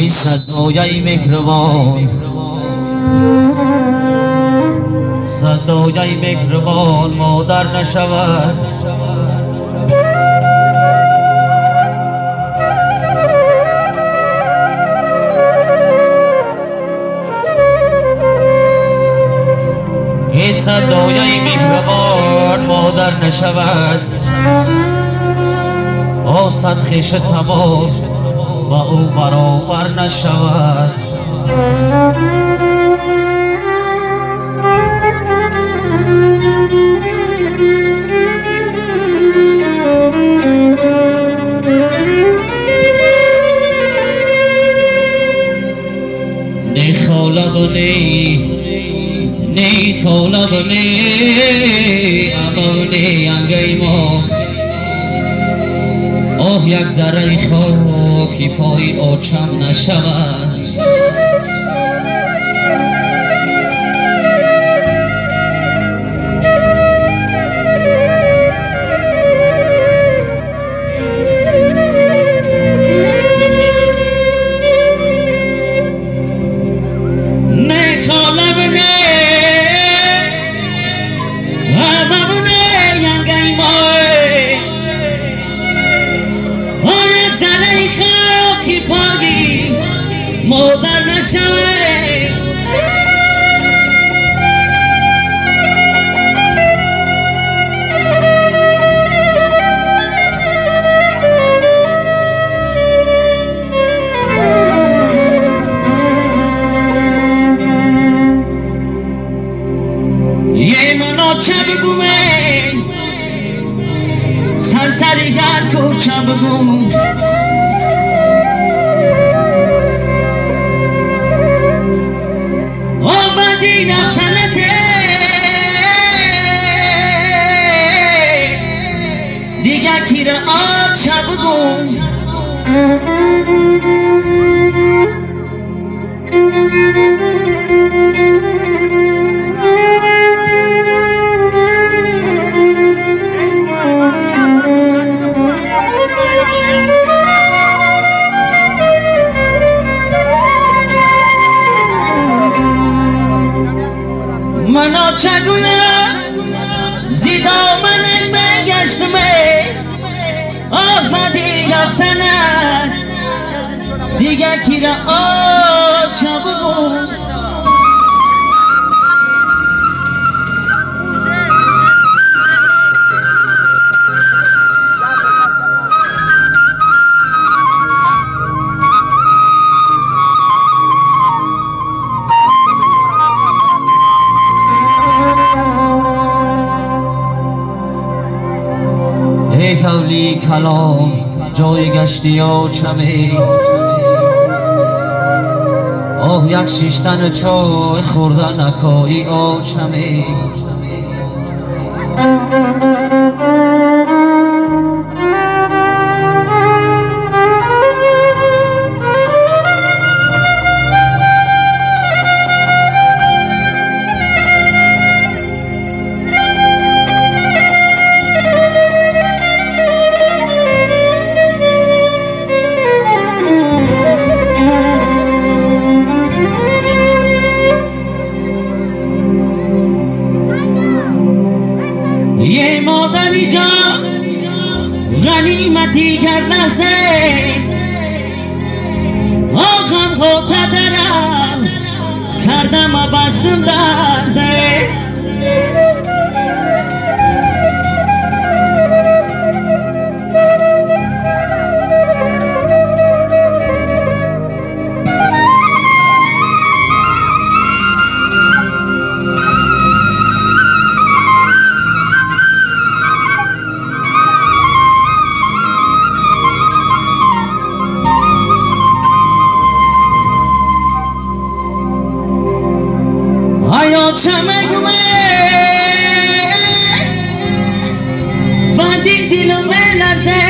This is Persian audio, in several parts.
صدای مهربان صدای مهربان مادر نشود. ای صدای مهربان مادر نشود. صد خویش تمام با او برابر نشود. نی خالق و نی خالق و نی اما نی انگی ما. یک ذره خاکی پای آچم نشود. نه خالب نه همم نه ینگی مای. یک ذره خاکی پای مادر نشود. یه منو چه بگومه سرسری هر کو چه بگوم. آمدی رفتنته دیگه کی را چه بگوم. منو چگویم زیدا من بگشتمه. آمدی رفتنت دیگه کی را چه بگوم. ای حولی کلام جای گشتی آچمه. یک شیشتن چای خوردن نکایی آچمه. یه مادری جان غنیمتی کرده سه. آقام خود درم کردم و بستم در زه. چمگوه بندی دلو ملزه.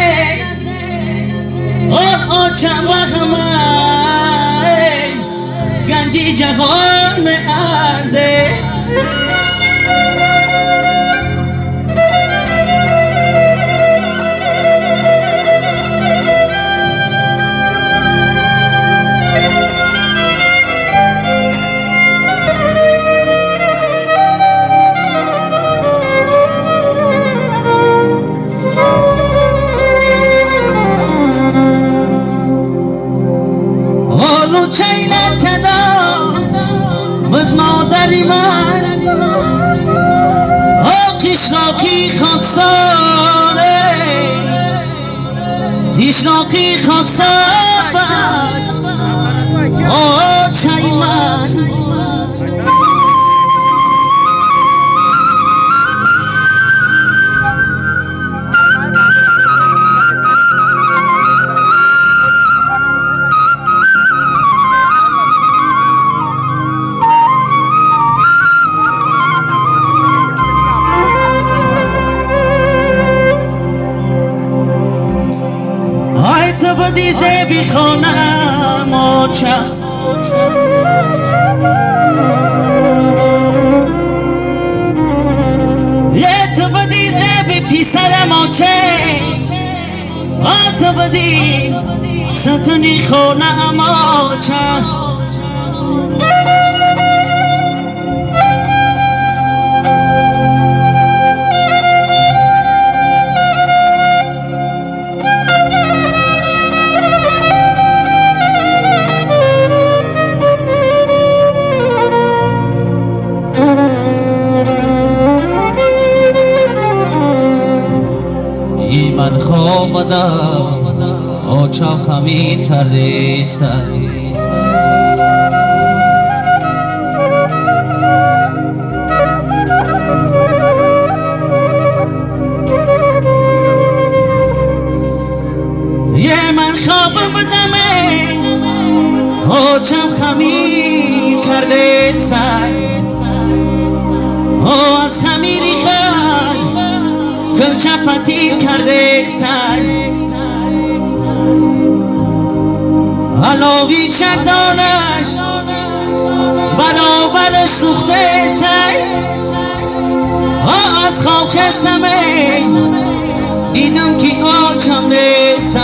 چم وخمه گنجی جهان میں آزے. خاکساره هیچناکی خاکسار آچای من تو بدیزه بی خانم آچه تو بدیزه بی پیسرم آچه تو بدی ستونی خانم آچه من خوابدم آچم خمیر کرده است یه من خواب بدم آچم خمیر کرده است از خمیری خر کلچه پتیر کرده است علاوی شبدانش برابرش سوخته است از خواب خستمه دیدم که آچم نیست